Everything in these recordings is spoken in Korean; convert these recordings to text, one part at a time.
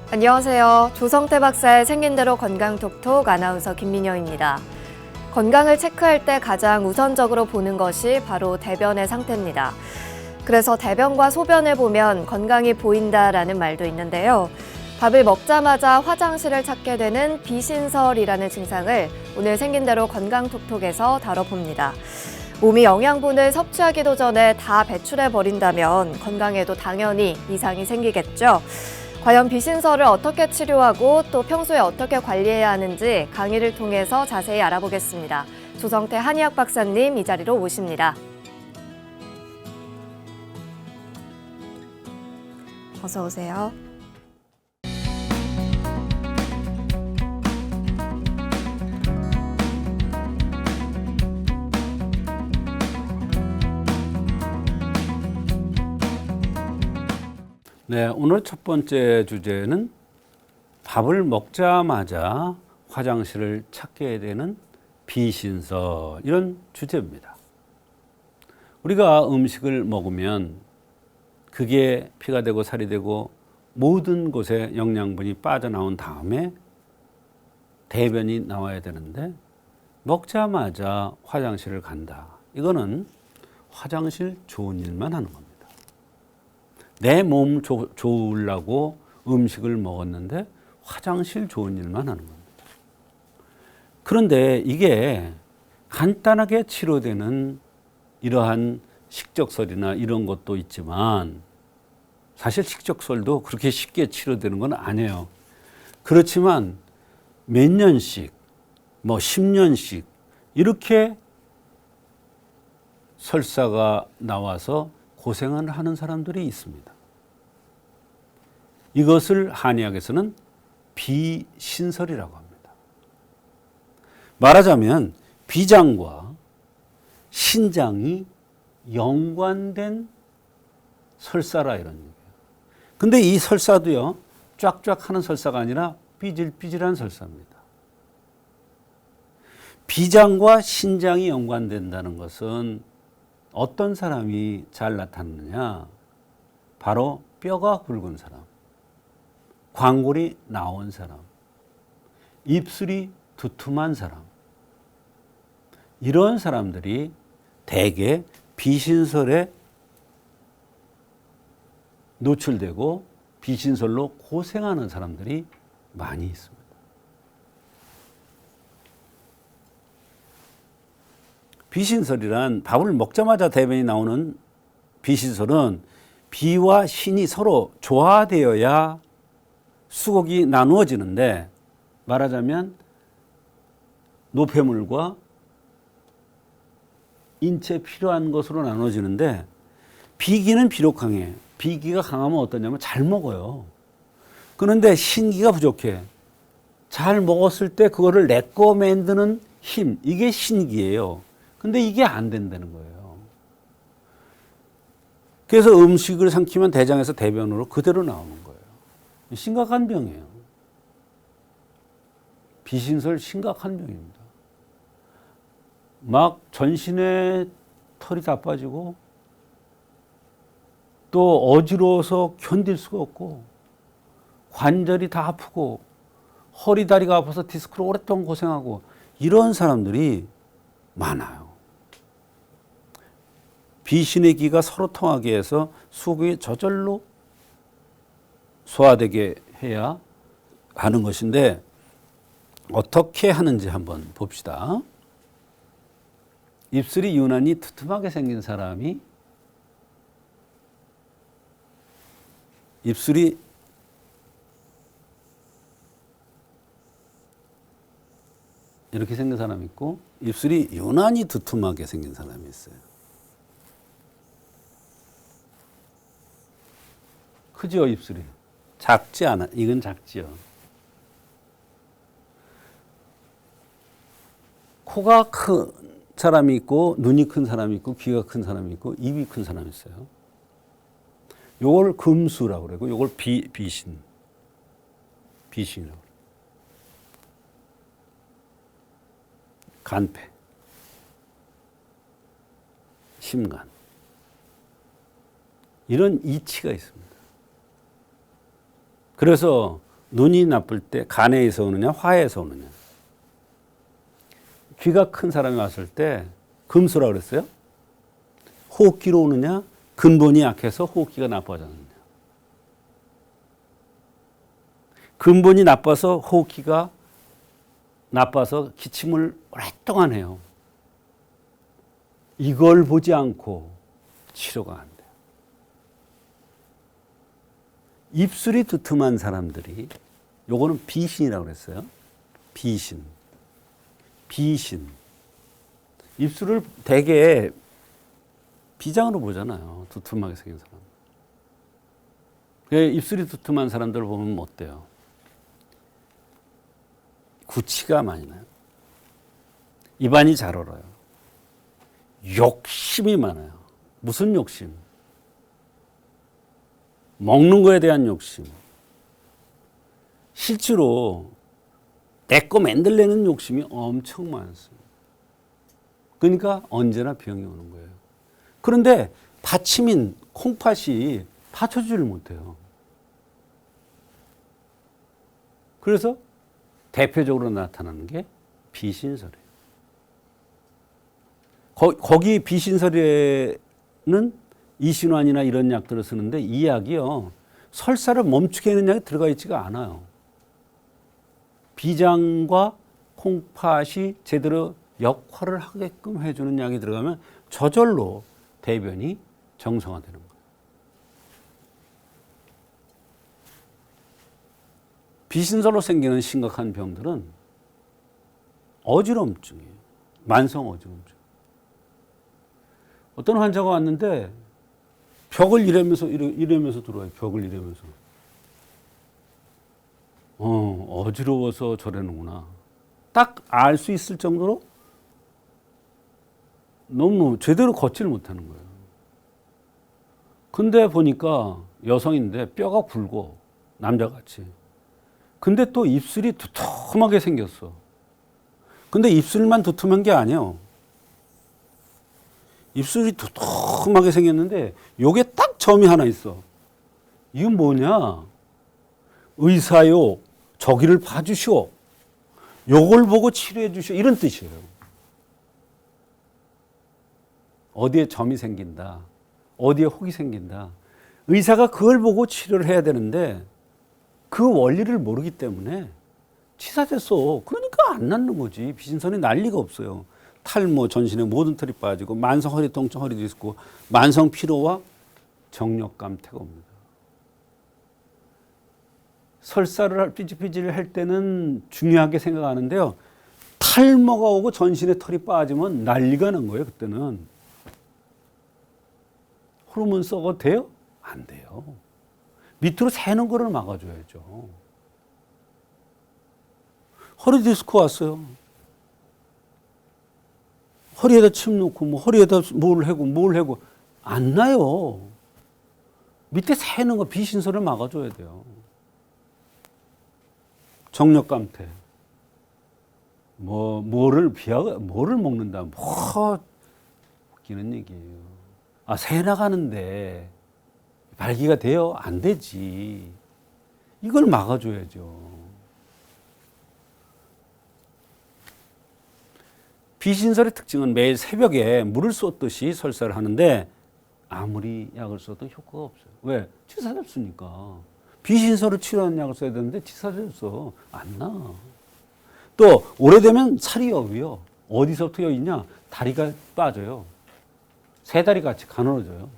안녕하세요. 조성태 박사의 생긴 대로 건강 톡톡 아나운서 김민영입니다. 건강을 체크할 때 가장 우선적으로 보는 것이 바로 대변의 상태입니다. 그래서 대변과 소변을 보면 건강이 보인다라는 말도 있는데요. 밥을 먹자마자 화장실을 찾게 되는 비신설이라는 증상을 오늘 생긴 대로 건강 톡톡에서 다뤄봅니다. 몸이 영양분을 섭취하기도 전에 다 배출해버린다면 건강에도 당연히 이상이 생기겠죠. 과연 비신설을 어떻게 치료하고 또 평소에 어떻게 관리해야 하는지 강의를 통해서 자세히 알아보겠습니다. 조성태 한의학 박사님 이 자리로 모십니다. 어서 오세요. 네, 오늘 첫 번째 주제는 밥을 먹자마자 화장실을 찾게 되는 비신설, 이런 주제입니다. 우리가 음식을 먹으면 그게 피가 되고 살이 되고 모든 곳에 영양분이 빠져나온 다음에 대변이 나와야 되는데 먹자마자 화장실을 간다. 이거는 화장실 좋은 일만 하는 겁니다. 내 몸 좋으려고 음식을 먹었는데 화장실 좋은 일만 하는 겁니다. 그런데 이게 간단하게 치료되는 이러한 식적설이나 이런 것도 있지만 사실 식적설도 그렇게 쉽게 치료되는 건 아니에요. 그렇지만 몇 년씩, 10년씩 이렇게 설사가 나와서 고생을 하는 사람들이 있습니다. 이것을 한의학에서는 비신설이라고 합니다. 말하자면 비장과 신장이 연관된 설사라 이런 얘기예요. 근데 이 설사도요, 쫙쫙 하는 설사가 아니라 삐질삐질한 설사입니다. 비장과 신장이 연관된다는 것은 어떤 사람이 잘 나타나느냐? 바로 뼈가 굵은 사람, 광골이 나온 사람, 입술이 두툼한 사람, 이런 사람들이 대개 비신설에 노출되고 비신설로 고생하는 사람들이 많이 있습니다. 비신설이란 밥을 먹자마자 대변이 나오는 비신설은 비와 신이 서로 조화되어야 수곡이 나누어지는데, 말하자면 노폐물과 인체에 필요한 것으로 나눠지는데, 비기는 비록 강해. 비기가 강하면 어떠냐면 잘 먹어요. 그런데 신기가 부족해. 잘 먹었을 때 그거를 내꺼 만드는 힘, 이게 신기예요. 근데 이게 안 된다는 거예요. 그래서 음식을 삼키면 대장에서 대변으로 그대로 나오는 거예요. 심각한 병이에요. 비신설 심각한 병입니다. 막 전신에 털이 다 빠지고 또 어지러워서 견딜 수가 없고 관절이 다 아프고 허리 다리가 아파서 디스크로 오랫동안 고생하고 이런 사람들이 많아요. 비신의 기가 서로 통하게 해서 수곡이 저절로 소화되게 해야 하는 것인데 어떻게 하는지 한번 봅시다. 입술이 유난히 두툼하게 생긴 사람이 입술이 이렇게 생긴 사람이 있고 입술이 유난히 두툼하게 생긴 사람이 있어요. 크죠, 입술이? 작지 않아. 이건 작지요. 코가 큰 사람이 있고 눈이 큰 사람이 있고 귀가 큰 사람이 있고 입이 큰 사람이 있어요. 요걸 금수라고 그러고 요걸 비신이라고 그래요. 간패, 심간, 이런 이치가 있습니다. 그래서 눈이 나쁠 때 간에서 오느냐 화에서 오느냐. 귀가 큰 사람이 왔을 때 금수라고 그랬어요. 호흡기로 오느냐 근본이 약해서 호흡기가 나빠졌느냐. 근본이 나빠서 호흡기가 나빠서 기침을 오랫동안 해요. 이걸 보지 않고 치료가 안 돼요. 입술이 두툼한 사람들이 요거는 비신이라고 그랬어요. 비신. 입술을 되게 비장으로 보잖아요. 두툼하게 생긴 사람. 입술이 두툼한 사람들을 보면 어때요? 구취가 많이 나요. 입안이 잘 얼어요. 욕심이 많아요. 무슨 욕심? 먹는 거에 대한 욕심. 실제로 내 거 만들려는 욕심이 엄청 많습니다. 그러니까 언제나 병이 오는 거예요. 그런데 받침인 콩팥이 받쳐주지를 못해요. 그래서 대표적으로 나타나는 게 비신설이에요. 거기 비신설에는 이신환이나 이런 약들을 쓰는데 이 약이요. 설사를 멈추게 하는 약이 들어가 있지가 않아요. 비장과 콩팥이 제대로 역할을 하게끔 해주는 약이 들어가면 저절로 대변이 정상화되는 거예요. 비신설로 생기는 심각한 병들은 어지럼증이에요. 만성 어지럼증. 어떤 환자가 왔는데 벽을 이러면서 들어와요. 벽을 이러면서. 어지러워서 저러는구나. 딱 알 수 있을 정도로 너무 제대로 걷지를 못하는 거예요. 근데 보니까 여성인데 뼈가 굵고 남자같이. 근데 또 입술이 두툼하게 생겼어. 근데 입술만 두툼한 게 아니에요. 입술이 두툼하게 생겼는데 요게 딱 점이 하나 있어. 이건 뭐냐? 의사요. 저기를 봐주시오. 요걸 보고 치료해 주시오. 이런 뜻이에요. 어디에 점이 생긴다. 어디에 혹이 생긴다. 의사가 그걸 보고 치료를 해야 되는데 그 원리를 모르기 때문에 치사됐어. 그러니까 안 낫는 거지. 비신선이 날 리가 없어요. 탈모, 전신의 모든 털이 빠지고 만성 허리 통증, 허리 디스크, 만성 피로와 정력감퇴가 옵니다. 설사를 삐질삐질 할 때는 중요하게 생각하는데요. 탈모가 오고 전신에 털이 빠지면 난리가 난 거예요. 그때는. 호르몬 썩어도 돼요? 안 돼요. 밑으로 새는 거를 막아줘야죠. 허리 디스크 왔어요. 허리에다 침 놓고 뭐 허리에다 뭘 해고 안 나요. 밑에 새는 거 비신설을 막아줘야 돼요. 정력감퇴. 뭐를 먹는다. 웃기는 얘기예요. 새 나가는데 발기가 돼요? 안 되지. 이걸 막아줘야죠. 비신설의 특징은 매일 새벽에 물을 쏟듯이 설사를 하는데 아무리 약을 써도 효과가 없어요. 왜? 치사됐으니까. 비신설을 치료하는 약을 써야 되는데 치사됐어. 안 나. 또 오래되면 살이 여위요. 어디서부터 여위냐? 다리가 빠져요. 세 다리 같이 가늘어져요.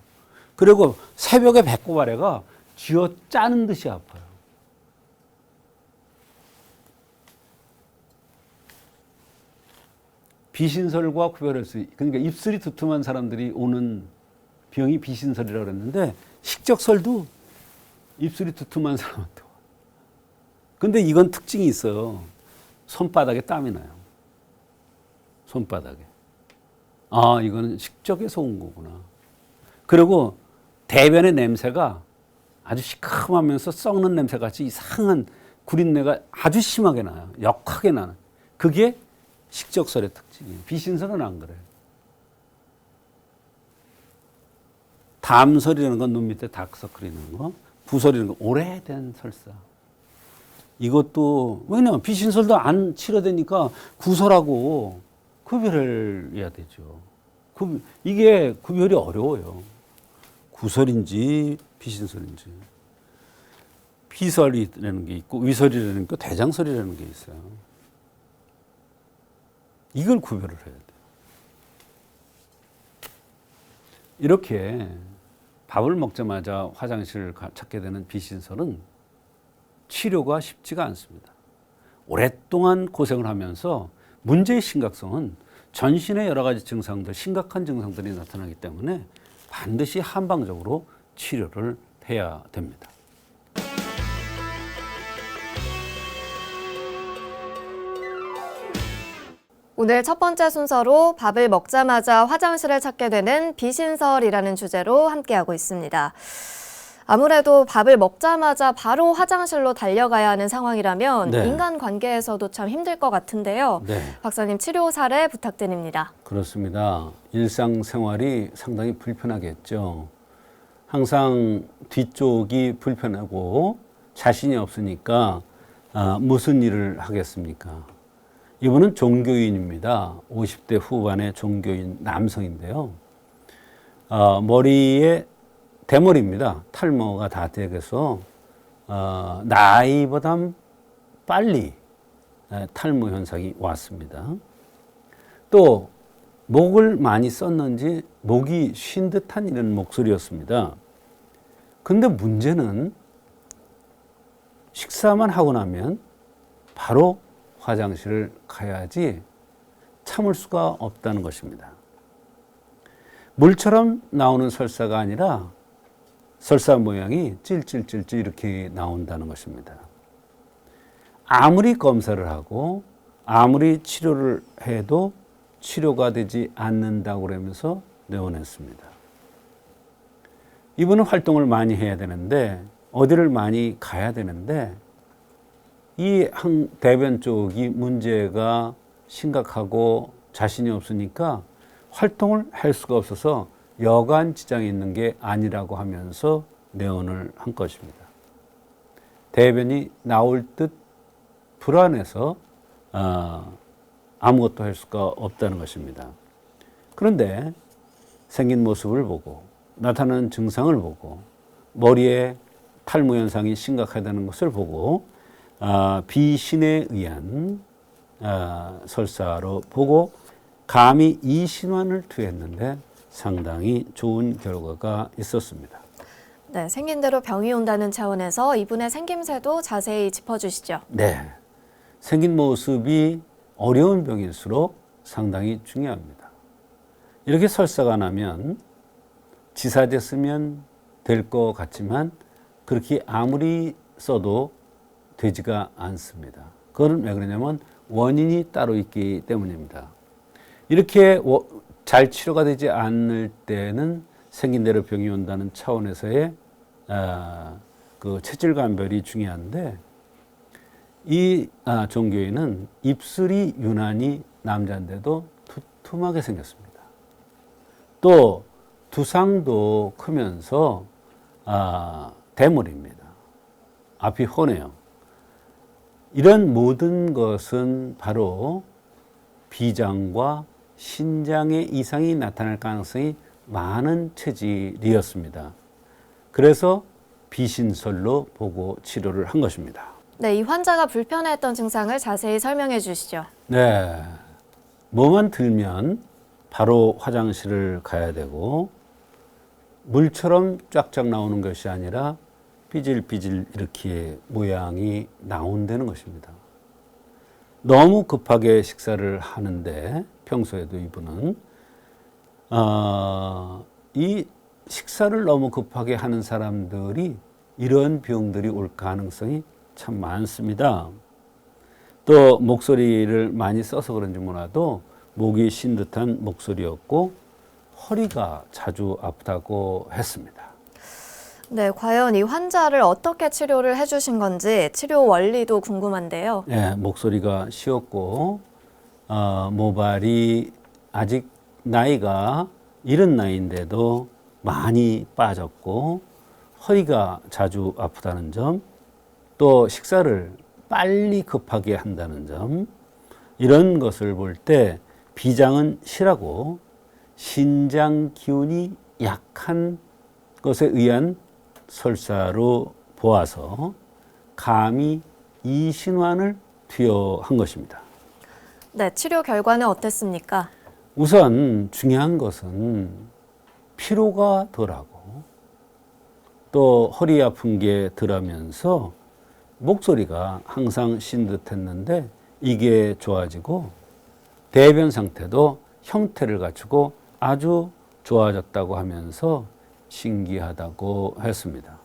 그리고 새벽에 배꼽 아래가 쥐어 짜는 듯이 아파요. 비신설과 구별할 수, 그러니까 입술이 두툼한 사람들이 오는 병이 비신설이라고 그랬는데 식적설도 입술이 두툼한 사람한테 와. 근데 이건 특징이 있어요. 손바닥에 땀이 나요. 손바닥에. 이거는 식적에서 온 거구나. 그리고 대변의 냄새가 아주 시큼하면서 썩는 냄새같이 이상한 구린내가 아주 심하게 나요. 역하게 나는. 그게 식적설의 특징이에요. 비신설은 안 그래요. 담설이라는 건 눈 밑에 다크서클 있는 거, 부설이라는 건 오래된 설사. 이것도 왜냐면 비신설도 안 치료되니까 구설하고 구별을 해야 되죠. 이게 구별이 어려워요. 구설인지 비신설인지. 비설이라는 게 있고 위설이라는 게 있고 대장설이라는 게 있어요. 이걸 구별을 해야 돼요. 이렇게 밥을 먹자마자 화장실을 찾게 되는 비신설은 치료가 쉽지가 않습니다. 오랫동안 고생을 하면서 문제의 심각성은 전신의 여러 가지 증상들, 심각한 증상들이 나타나기 때문에 반드시 한방적으로 치료를 해야 됩니다. 오늘 첫 번째 순서로 밥을 먹자마자 화장실을 찾게 되는 비신설이라는 주제로 함께하고 있습니다. 아무래도 밥을 먹자마자 바로 화장실로 달려가야 하는 상황이라면 네. 인간관계에서도 참 힘들 것 같은데요. 네. 박사님 치료 사례 부탁드립니다. 그렇습니다. 일상생활이 상당히 불편하겠죠. 항상 뒤쪽이 불편하고 자신이 없으니까 무슨 일을 하겠습니까? 이분은 종교인입니다. 50대 후반의 종교인 남성인데요. 머리에 대머리입니다. 탈모가 다 되어서 나이보다 빨리 탈모 현상이 왔습니다. 또 목을 많이 썼는지 목이 쉰 듯한 이런 목소리였습니다. 근데 문제는 식사만 하고 나면 바로 화장실을 가야지 참을 수가 없다는 것입니다. 물처럼 나오는 설사가 아니라 설사 모양이 찔찔찔찔 이렇게 나온다는 것입니다. 아무리 검사를 하고 아무리 치료를 해도 치료가 되지 않는다고 그러면서 내보냈습니다. 이분은 활동을 많이 해야 되는데 어디를 많이 가야 되는데 이 대변 쪽이 문제가 심각하고 자신이 없으니까 활동을 할 수가 없어서 여간 지장이 있는 게 아니라고 하면서 내원을 한 것입니다. 대변이 나올 듯 불안해서 아무것도 할 수가 없다는 것입니다. 그런데 생긴 모습을 보고 나타나는 증상을 보고 머리에 탈모 현상이 심각하다는 것을 보고 비신에 의한 설사로 보고 감히 이 신환을 투여했는데 상당히 좋은 결과가 있었습니다. 네, 생긴 대로 병이 온다는 차원에서 이분의 생김새도 자세히 짚어주시죠. 네, 생긴 모습이 어려운 병일수록 상당히 중요합니다. 이렇게 설사가 나면 지사제 쓰면 될 것 같지만 그렇게 아무리 써도 되지가 않습니다. 그건 왜 그러냐면 원인이 따로 있기 때문입니다. 이렇게 잘 치료가 되지 않을 때는 생긴 대로 병이 온다는 차원에서의 그 체질 감별이 중요한데 이 종교인은 입술이 유난히 남자인데도 두툼하게 생겼습니다. 또 두상도 크면서 대머리입니다. 앞이 훤해요. 이런 모든 것은 바로 비장과 신장의 이상이 나타날 가능성이 많은 체질이었습니다. 그래서 비신설로 보고 치료를 한 것입니다. 네, 이 환자가 불편해했던 증상을 자세히 설명해 주시죠. 네, 뭐만 들면 바로 화장실을 가야 되고 물처럼 쫙쫙 나오는 것이 아니라 삐질삐질 이렇게 모양이 나온다는 것입니다. 너무 급하게 식사를 하는데 평소에도 이분은 이 식사를 너무 급하게 하는 사람들이 이런 병들이 올 가능성이 참 많습니다. 또 목소리를 많이 써서 그런지 몰라도 목이 쉰 듯한 목소리였고 허리가 자주 아프다고 했습니다. 네, 과연 이 환자를 어떻게 치료를 해주신 건지 치료 원리도 궁금한데요. 네, 목소리가 쉬었고 모발이 아직 나이가 이른 나이인데도 많이 빠졌고 허리가 자주 아프다는 점, 또 식사를 빨리 급하게 한다는 점, 이런 것을 볼 때 비장은 실하고 신장 기운이 약한 것에 의한 설사로 보아서 감히 이신환을 투여한 것입니다. 네, 치료 결과는 어땠습니까? 우선 중요한 것은 피로가 덜하고 또 허리 아픈 게 덜하면서 목소리가 항상 쉰 듯했는데 이게 좋아지고 대변 상태도 형태를 갖추고 아주 좋아졌다고 하면서 신기하다고 했습니다.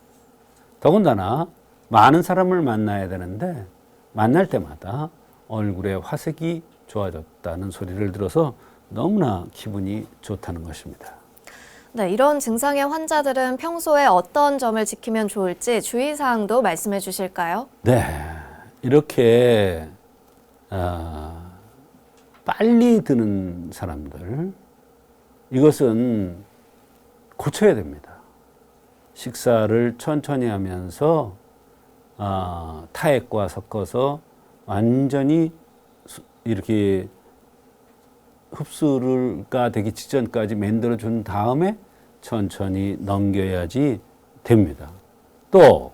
더군다나 많은 사람을 만나야 되는데 만날 때마다 얼굴에 화색이 좋아졌다는 소리를 들어서 너무나 기분이 좋다는 것입니다. 네, 이런 증상의 환자들은 평소에 어떤 점을 지키면 좋을지 주의사항도 말씀해 주실까요? 네, 이렇게 빨리 드는 사람들, 이것은 고쳐야 됩니다. 식사를 천천히 하면서 타액과 섞어서 완전히 이렇게 흡수가 되기 직전까지 만들어 준 다음에 천천히 넘겨야지 됩니다. 또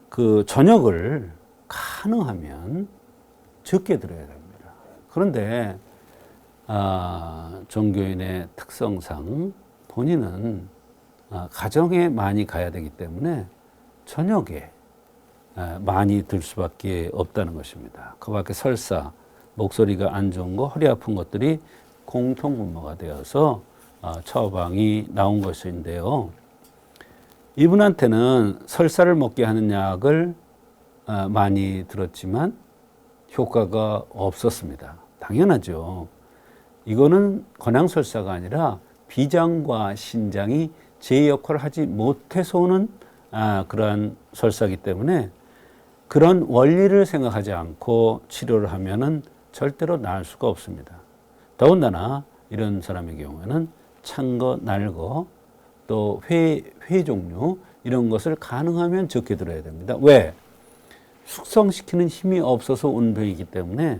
그 저녁을 가능하면 적게 들어야 됩니다. 그런데 종교인의 특성상 본인은 가정에 많이 가야 되기 때문에 저녁에 많이 들 수밖에 없다는 것입니다. 그 밖에 설사, 목소리가 안 좋은 거, 허리 아픈 것들이 공통분모가 되어서 처방이 나온 것인데요. 이분한테는 설사를 먹게 하는 약을 많이 들었지만 효과가 없었습니다. 당연하죠. 이거는 권양설사가 아니라 비장과 신장이 제 역할을 하지 못해서 오는 그러한 설사이기 때문에 그런 원리를 생각하지 않고 치료를 하면은 절대로 나을 수가 없습니다. 더군다나 이런 사람의 경우에는 찬 거, 날 거, 또 회 종류 이런 것을 가능하면 적게 들어야 됩니다. 왜? 숙성시키는 힘이 없어서 온 병이기 때문에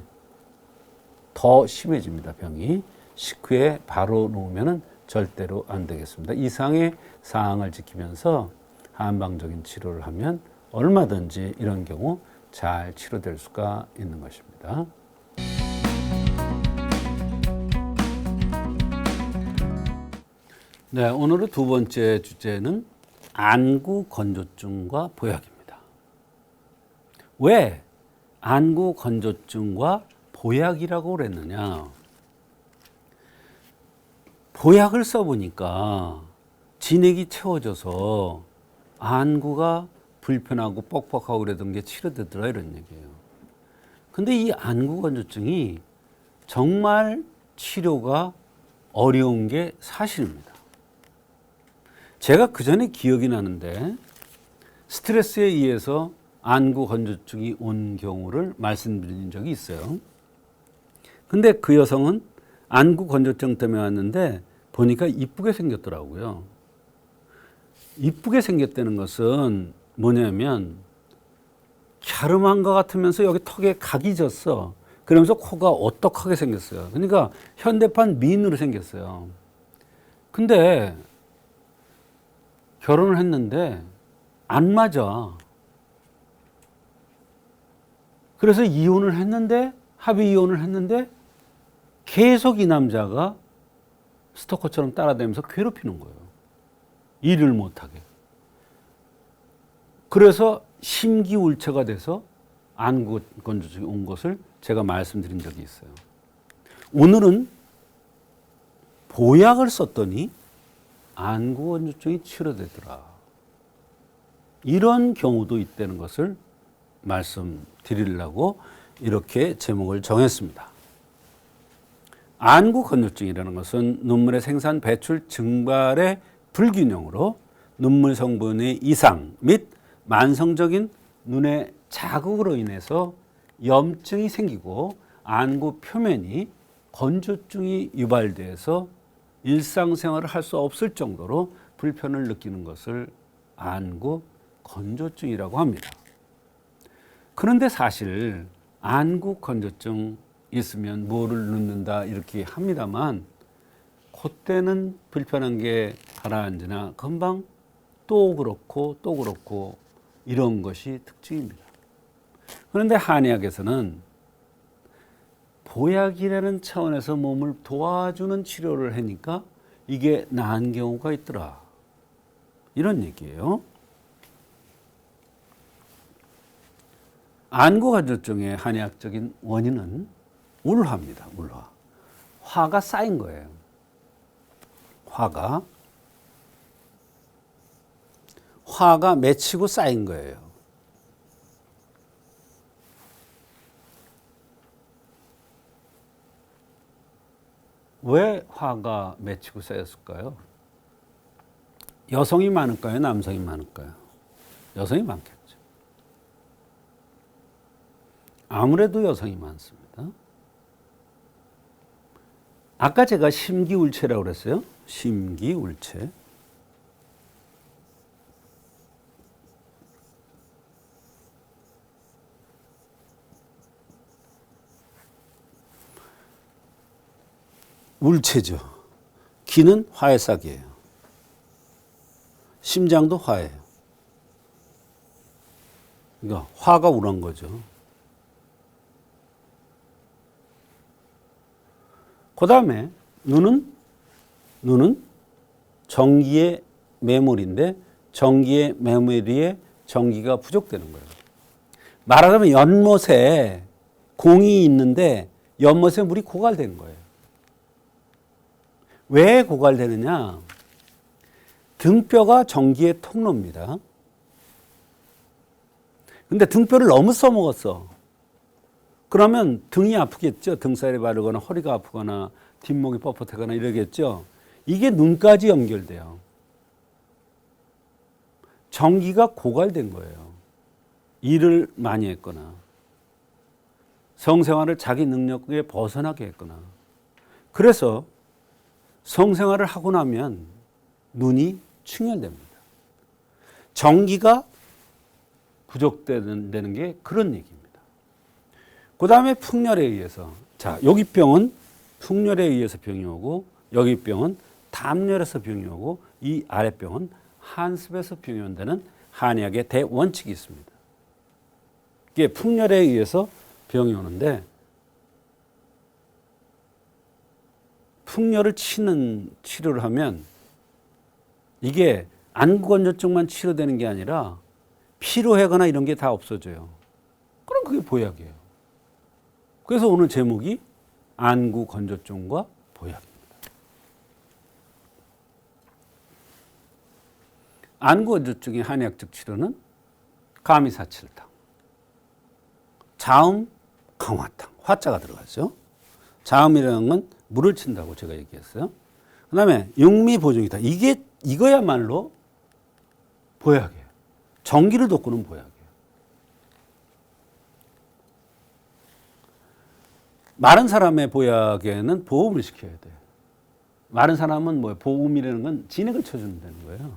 더 심해집니다. 병이. 식후에 바로 놓으면 절대로 안 되겠습니다. 이상의 사항을 지키면서 한방적인 치료를 하면 얼마든지 이런 경우 잘 치료될 수가 있는 것입니다. 네, 오늘의 두 번째 주제는 안구 건조증과 보약입니다. 왜 안구 건조증과 보약이라고 그랬느냐? 보약을 써보니까 진액이 채워져서 안구가 불편하고 뻑뻑하고 그러던 게 치료되더라 이런 얘기예요. 근데 이 안구 건조증이 정말 치료가 어려운 게 사실입니다. 제가 그 전에 기억이 나는데 스트레스에 의해서 안구 건조증이 온 경우를 말씀드린 적이 있어요. 근데 그 여성은 안구 건조증 때문에 왔는데 보니까 이쁘게 생겼더라고요. 이쁘게 생겼다는 것은 뭐냐면 갸름한 것 같으면서 여기 턱에 각이 졌어. 그러면서 코가 오똑하게 생겼어요. 그러니까 현대판 미인으로 생겼어요. 근데 결혼을 했는데 안 맞아. 그래서 이혼을 했는데 합의 이혼을 했는데 계속 이 남자가 스토커처럼 따라다니면서 괴롭히는 거예요. 일을 못하게. 그래서 심기울체가 돼서 안구 건조증이 온 것을 제가 말씀드린 적이 있어요. 오늘은 보약을 썼더니 안구 건조증이 치료되더라. 이런 경우도 있다는 것을 말씀드리려고 이렇게 제목을 정했습니다. 안구 건조증이라는 것은 눈물의 생산 배출 증발의 불균형으로 눈물 성분의 이상 및 만성적인 눈의 자극으로 인해서 염증이 생기고 안구 표면이 건조증이 유발돼서 일상생활을 할 수 없을 정도로 불편을 느끼는 것을 안구 건조증이라고 합니다. 그런데 사실 안구 건조증 있으면 뭐를 넣는다 이렇게 합니다만 그때는 불편한 게 가라앉으나 금방 또 그렇고 이런 것이 특징입니다. 그런데 한의학에서는 보약이라는 차원에서 몸을 도와주는 치료를 하니까 이게 나은 경우가 있더라. 이런 얘기예요. 안구 건조증의 한의학적인 원인은 울화입니다. 울화. 화가 쌓인 거예요. 화가 맺히고 쌓인 거예요. 왜 화가 맺히고 쌓였을까요? 여성이 많을까요? 남성이 많을까요? 여성이 많겠죠. 아무래도 여성이 많습니다. 아까 제가 심기울체라고 그랬어요. 심기울체. 울체죠. 기는 화의 싹이에요. 심장도 화예요. 그러니까 화가 울한 거죠. 그 다음에 눈은 전기의 매몰인데 전기의 매몰에 전기가 부족되는 거예요. 말하자면 연못에 공이 있는데 연못에 물이 고갈되는 거예요. 왜 고갈되느냐? 등뼈가 전기의 통로입니다. 근데 등뼈를 너무 써먹었어. 그러면 등이 아프겠죠. 등살이 마르거나 허리가 아프거나 뒷목이 뻣뻣하거나 이러겠죠. 이게 눈까지 연결돼요. 전기가 고갈된 거예요. 일을 많이 했거나 성생활을 자기 능력에 벗어나게 했거나 그래서 성생활을 하고 나면 눈이 충혈됩니다. 전기가 부족되는 게 그런 얘기입니다. 그 다음에 풍열에 의해서, 자, 여기 병은 풍열에 의해서 병이 오고, 여기 병은 담열에서 병이 오고, 이 아랫병은 한습에서 병이 온다는 한의학의 대원칙이 있습니다. 이게 풍열에 의해서 병이 오는데, 풍열을 치는 치료를 하면 이게 안구건조증만 치료되는 게 아니라 피로하거나 이런 게 다 없어져요. 그럼 그게 보약이에요. 그래서 오늘 제목이 안구건조증과 보약입니다. 안구건조증의 한의학적 치료는 가미사칠탕, 자음 강화탕, 화자가 들어가죠. 자음이라는 건 물을 친다고 제가 얘기했어요. 그 다음에 육미보증이다. 이거야말로 보약이에요. 전기를 돋구는 보약이에요. 마른 사람의 보약에는 보음을 시켜야 돼요. 마른 사람은 뭐예요? 보음이라는 건 진액을 쳐준다는 거예요.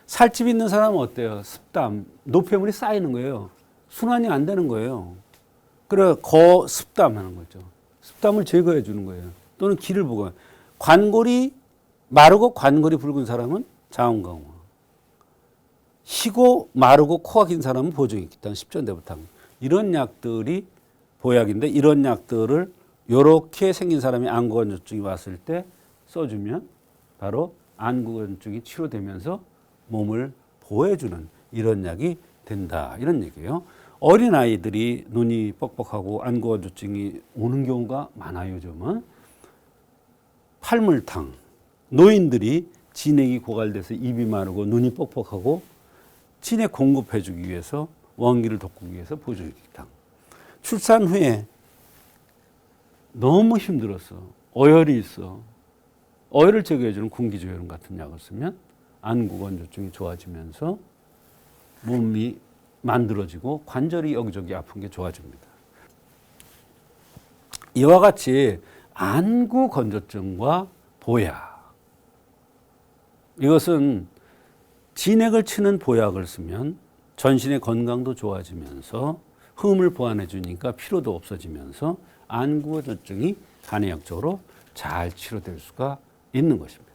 살집 있는 사람은 어때요? 습담, 노폐물이 쌓이는 거예요. 순환이 안 되는 거예요. 그래 거습담하는 거죠. 습담을 제거해 주는 거예요. 또는 기를 보고 관골이 마르고 관골이 붉은 사람은 자음강화. 희고 마르고 코가 긴 사람은 보증익기탕, 십전대부탕. 이런 약들이 보약인데 이런 약들을 이렇게 생긴 사람이 안구건조증이 왔을 때 써주면 바로 안구건조증이 치료되면서 몸을 보호해주는 이런 약이 된다. 이런 얘기예요. 어린아이들이 눈이 뻑뻑하고 안구건조증이 오는 경우가 많아요. 요즘은. 팔물탕. 노인들이 진액이 고갈돼서 입이 마르고 눈이 뻑뻑하고 진액 공급해주기 위해서 원기를 돋구기 위해서 보증익기탕. 출산 후에 너무 힘들었어. 어혈이 있어. 어혈을 제거해주는 군기조혈 같은 약을 쓰면 안구건조증이 좋아지면서 몸이 만들어지고 관절이 여기저기 아픈 게 좋아집니다. 이와 같이 안구건조증과 보약. 이것은 진액을 치는 보약을 쓰면 전신의 건강도 좋아지면서 흠을 보완해 주니까 피로도 없어지면서 안구건조증이 간이역적으로 잘 치료될 수가 있는 것입니다.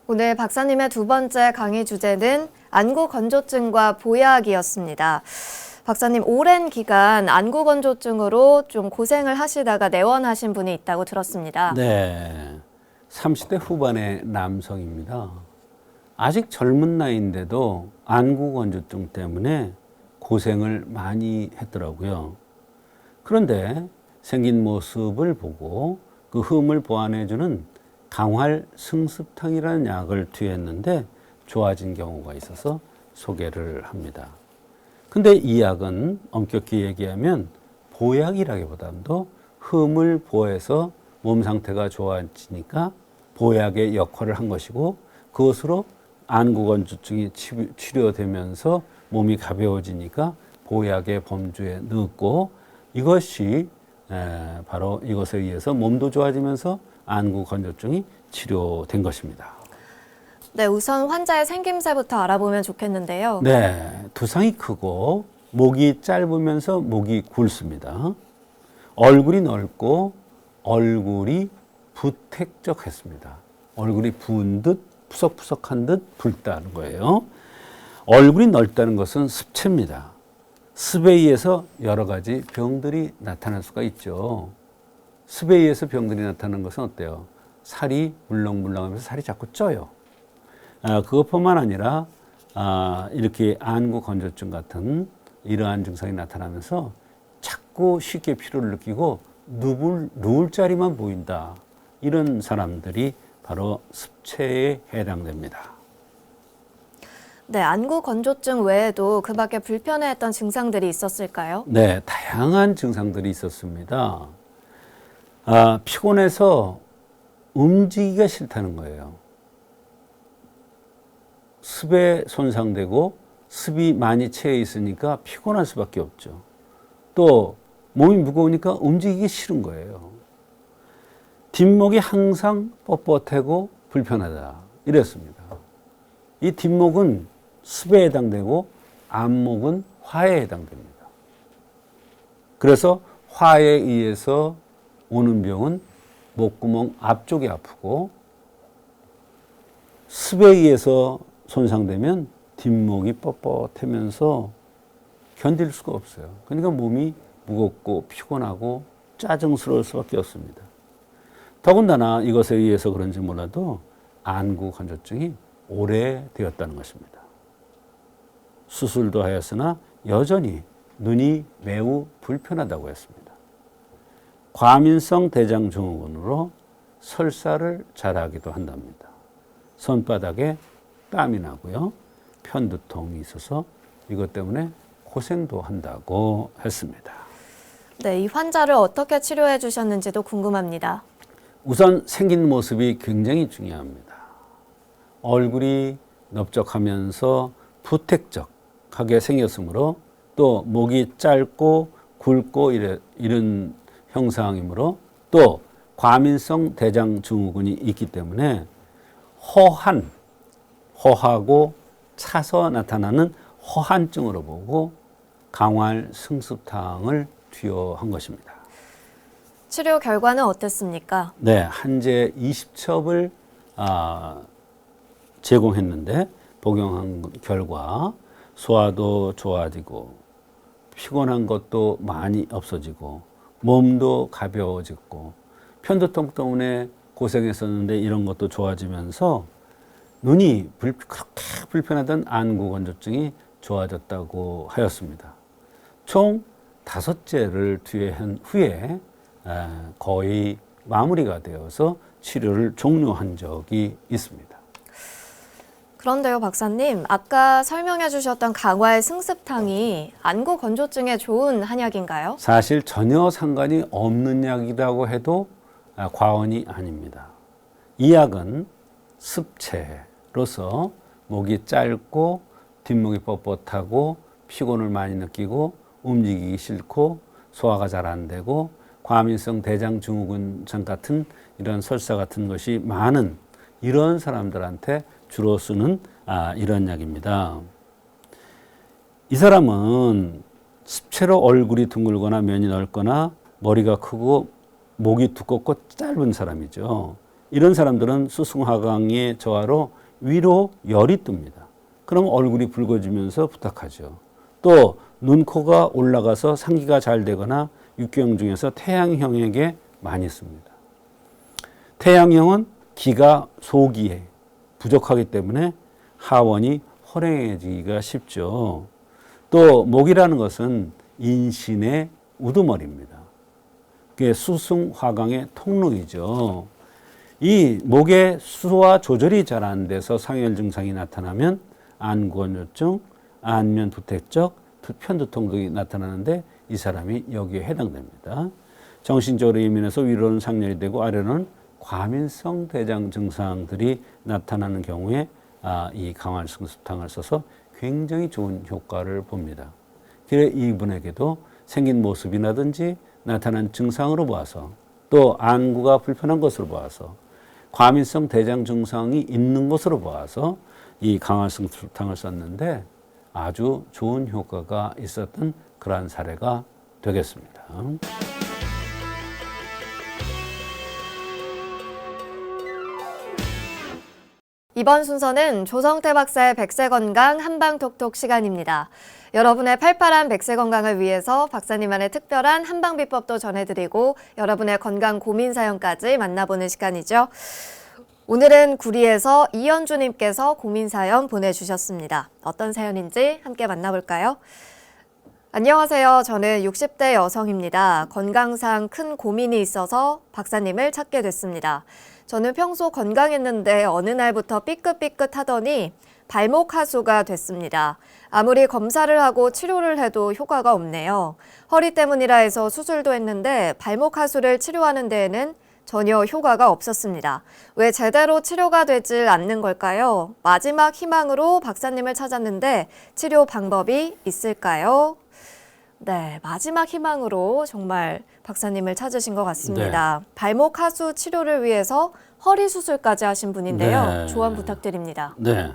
오늘 박사님의 두 번째 강의 주제는 안구 건조증과 보약이었습니다. 박사님, 오랜 기간 안구 건조증으로 좀 고생을 하시다가 내원하신 분이 있다고 들었습니다. 네, 30대 후반의 남성입니다. 아직 젊은 나이인데도 안구 건조증 때문에 고생을 많이 했더라고요. 그런데 생긴 모습을 보고 그 흠을 보완해주는 강활 승습탕이라는 약을 투여했는데 좋아진 경우가 있어서 소개를 합니다. 근데 이 약은 엄격히 얘기하면 보약이라기보다도 흠을 보호해서 몸 상태가 좋아지니까 보약의 역할을 한 것이고 그것으로 안구 건조증이 치료되면서 몸이 가벼워지니까 보약의 범주에 넣었고 이것이 바로 이것에 의해서 몸도 좋아지면서 안구 건조증이 치료된 것입니다. 네, 우선 환자의 생김새부터 알아보면 좋겠는데요. 네, 두상이 크고 목이 짧으면서 목이 굵습니다. 얼굴이 넓고 얼굴이 부택적했습니다. 얼굴이 부은 듯 푸석푸석한 듯 붉다는 거예요. 얼굴이 넓다는 것은 습체입니다. 습에 의해서 여러 가지 병들이 나타날 수가 있죠. 습에 의해서 병들이 나타나는 것은 어때요? 살이 물렁물렁하면서 살이 자꾸 쪄요. 그것뿐만 아니라 이렇게 안구 건조증 같은 이러한 증상이 나타나면서 자꾸 쉽게 피로를 느끼고 누울 자리만 보인다. 이런 사람들이 바로 습체에 해당됩니다. 네, 안구 건조증 외에도 그 밖에 불편해했던 증상들이 있었을까요? 네, 다양한 증상들이 있었습니다. 피곤해서 움직이기가 싫다는 거예요. 습에 손상되고 습이 많이 채여 있으니까 피곤할 수밖에 없죠. 또 몸이 무거우니까 움직이기 싫은 거예요. 뒷목이 항상 뻣뻣하고 불편하다. 이랬습니다. 이 뒷목은 습에 해당되고 앞목은 화에 해당됩니다. 그래서 화에 의해서 오는 병은 목구멍 앞쪽이 아프고 습에 의해서 손상되면 뒷목이 뻣뻣하면서 견딜 수가 없어요. 그러니까 몸이 무겁고 피곤하고 짜증스러울 수밖에 없습니다. 더군다나 이것에 의해서 그런지 몰라도 안구 건조증이 오래되었다는 것입니다. 수술도 하였으나 여전히 눈이 매우 불편하다고 했습니다. 과민성 대장증후군으로 설사를 잘하기도 한답니다. 손바닥에 땀이 나고요. 편두통이 있어서 이것 때문에 고생도 한다고 했습니다. 네, 이 환자를 어떻게 치료해 주셨는지도 궁금합니다. 우선 생긴 모습이 굉장히 중요합니다. 얼굴이 넓적하면서 부택적하게 생겼으므로 또 목이 짧고 굵고 이런 형상이므로 또 과민성 대장증후군이 있기 때문에 허하고 차서 나타나는 허한증으로 보고 강활 승습탕을 투여한 것입니다. 치료 결과는 어땠습니까? 네, 한제 20첩을 제공했는데 복용한 결과 소화도 좋아지고 피곤한 것도 많이 없어지고 몸도 가벼워지고 편두통 때문에 고생했었는데 이런 것도 좋아지면서 눈이 그렇게 불편하던 안구 건조증이 좋아졌다고 하였습니다. 총 5제를 투여한 후에 거의 마무리가 되어서 치료를 종료한 적이 있습니다. 그런데요, 박사님, 아까 설명해 주셨던 강활 승습탕이 안구 건조증에 좋은 한약인가요? 사실 전혀 상관이 없는 약이라고 해도 과언이 아닙니다. 이 약은 습체로서 목이 짧고 뒷목이 뻣뻣하고 피곤을 많이 느끼고 움직이기 싫고 소화가 잘 안 되고 과민성 대장증후군 같은 이런 설사 같은 것이 많은 이런 사람들한테 주로 쓰는 이런 약입니다. 이 사람은 습체로 얼굴이 둥글거나 면이 넓거나 머리가 크고 목이 두껍고 짧은 사람이죠. 이런 사람들은 수승화강의 저하로 위로 열이 뜹니다. 그럼 얼굴이 붉어지면서 부탁하죠. 또 눈, 코가 올라가서 상기가 잘 되거나 육경 중에서 태양형에게 많이 씁니다. 태양형은 기가 소기에 부족하기 때문에 하원이 허랭해지기가 쉽죠. 또 목이라는 것은 인신의 우두머리입니다. 그게 수승화강의 통로이죠. 이 목의 수와 조절이 잘 안 돼서 상열 증상이 나타나면 안구건조증, 안면 두택적, 편두통 등이 나타나는데 이 사람이 여기에 해당됩니다. 정신적으로 예민해서 위로는 상열이 되고 아래로는 과민성 대장 증상들이 나타나는 경우에 이 강활성 습탕을 써서 굉장히 좋은 효과를 봅니다. 그래 이분에게도 생긴 모습이라든지 나타난 증상으로 보아서 또 안구가 불편한 것으로 보아서 과민성 대장 증상이 있는 것으로 보아서 이 강활성 습탕을 썼는데 아주 좋은 효과가 있었던 그러한 사례가 되겠습니다. 이번 순서는 조성태 박사의 백세건강 한방톡톡 시간입니다. 여러분의 팔팔한 백세건강을 위해서 박사님만의 특별한 한방비법도 전해드리고 여러분의 건강 고민 사연까지 만나보는 시간이죠. 오늘은 구리에서 이현주님께서 고민 사연 보내주셨습니다. 어떤 사연인지 함께 만나볼까요? 안녕하세요. 저는 60대 여성입니다. 건강상 큰 고민이 있어서 박사님을 찾게 됐습니다. 저는 평소 건강했는데 어느 날부터 삐끗삐끗하더니 발목 하수가 됐습니다. 아무리 검사를 하고 치료를 해도 효과가 없네요. 허리 때문이라 해서 수술도 했는데 발목 하수를 치료하는 데에는 전혀 효과가 없었습니다. 왜 제대로 치료가 되질 않는 걸까요? 마지막 희망으로 박사님을 찾았는데 치료 방법이 있을까요? 네, 마지막 희망으로 정말 박사님을 찾으신 것 같습니다. 네. 발목 하수 치료를 위해서 허리 수술까지 하신 분인데요. 네. 조언 부탁드립니다. 네,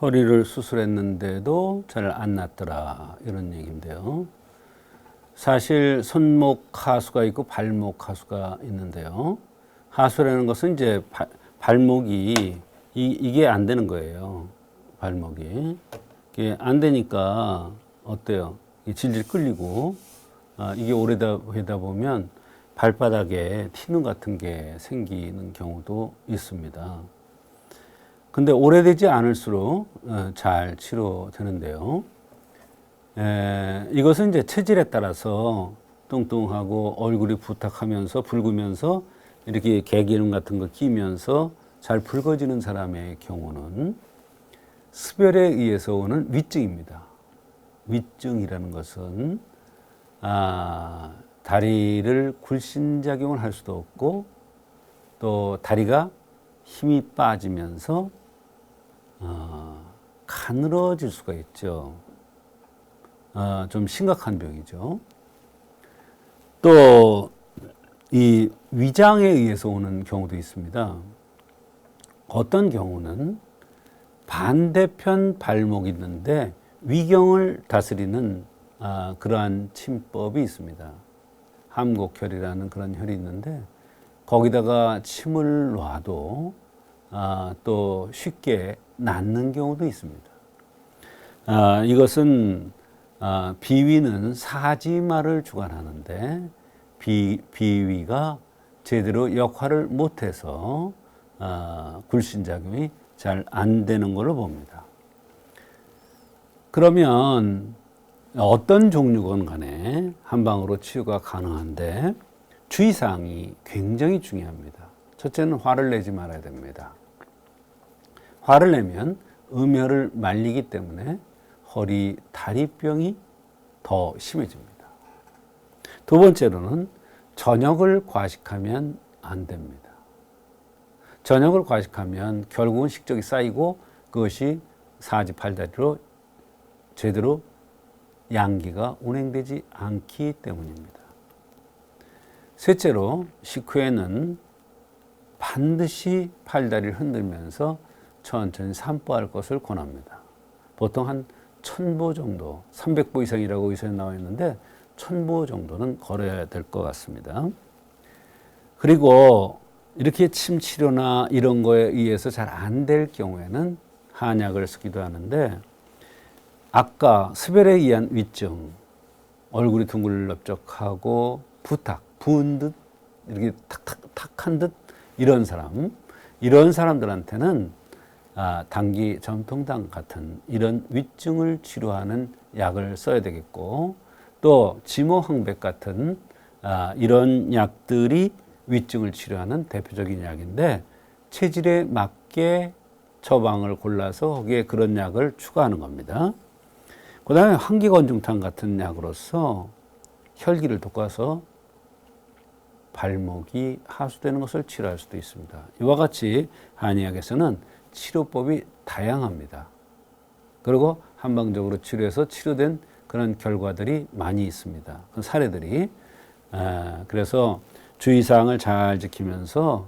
허리를 수술했는데도 잘 안 낫더라 이런 얘기인데요. 사실 손목 하수가 있고 발목 하수가 있는데요. 하수라는 것은 이제 발목이 이게 안 되는 거예요. 발목이 이게 안 되니까 어때요? 질질 끌리고 이게 오래되다 보면 발바닥에 티눈 같은 게 생기는 경우도 있습니다. 근데 오래되지 않을수록 잘 치료되는데요. 이것은 이제 체질에 따라서 뚱뚱하고 얼굴이 부탁하면서 붉으면서 이렇게 개기름 같은 거 끼면서 잘 붉어지는 사람의 경우는 습열에 의해서 오는 위증입니다. 위증이라는 것은 다리를 굴신작용을 할 수도 없고 또 다리가 힘이 빠지면서 가늘어질 수가 있죠. 좀 심각한 병이죠. 또 이 위장에 의해서 오는 경우도 있습니다. 어떤 경우는 반대편 발목이 있는데 위경을 다스리는 그러한 침법이 있습니다. 함곡혈이라는 그런 혈이 있는데 거기다가 침을 놔도 또 쉽게 낫는 경우도 있습니다. 이것은 비위는 사지마를 주관하는데 비위가 제대로 역할을 못해서 굴신작용이 잘 안 되는 걸로 봅니다. 그러면 어떤 종류건 간에 한방으로 치유가 가능한데 주의사항이 굉장히 중요합니다. 첫째는 화를 내지 말아야 됩니다. 화를 내면 음혈을 말리기 때문에 허리, 다리병이 더 심해집니다. 두 번째로는 저녁을 과식하면 안 됩니다. 저녁을 과식하면 결국은 식욕이 쌓이고 그것이 사지팔다리로 제대로 양기가 운행되지 않기 때문입니다. 셋째로 식후에는 반드시 팔다리를 흔들면서 천천히 산보할 것을 권합니다. 보통 한 1000보 정도, 300보 이상이라고 의사에 나와 있는데 1000보 정도는 걸어야 될 것 같습니다. 그리고 이렇게 침 치료나 이런 거에 의해서 잘 안 될 경우에는 한약을 쓰기도 하는데, 아까 습열에 의한 위증, 얼굴이 둥글럽적하고 부은 듯 이렇게 탁한 듯 이런 사람들한테는 당기 전통당 같은 이런 위증을 치료하는 약을 써야 되겠고, 또 지모항백 같은 이런 약들이 위증을 치료하는 대표적인 약인데, 체질에 맞게 처방을 골라서 거기에 그런 약을 추가하는 겁니다. 그 다음에 환기건중탕 같은 약으로서 혈기를 돋궈서 발목이 하수되는 것을 치료할 수도 있습니다. 이와 같이 한의학에서는 치료법이 다양합니다. 그리고 한방적으로 치료해서 치료된 그런 결과들이 많이 있습니다. 그 사례들이. 그래서 주의사항을 잘 지키면서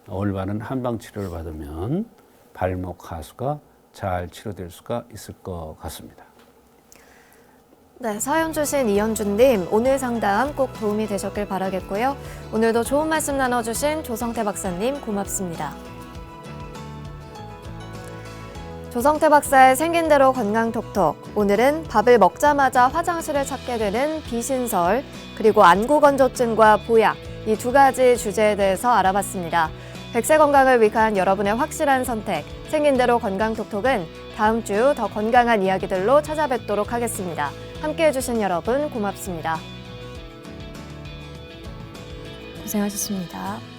올바른 한방 치료를 받으면 발목 하수가 잘 치료될 수가 있을 것 같습니다. 네, 사연 주신 이현준님, 오늘 상담 꼭 도움이 되셨길 바라겠고요. 오늘도 좋은 말씀 나눠주신 조성태 박사님 고맙습니다. 조성태 박사의 생긴 대로 건강톡톡. 오늘은 밥을 먹자마자 화장실을 찾게 되는 비신설, 그리고 안구건조증과 보약, 이 두 가지 주제에 대해서 알아봤습니다. 100세 건강을 위한 여러분의 확실한 선택, 생긴 대로 건강톡톡은 다음 주 더 건강한 이야기들로 찾아뵙도록 하겠습니다. 함께해 주신 여러분 고맙습니다. 고생하셨습니다.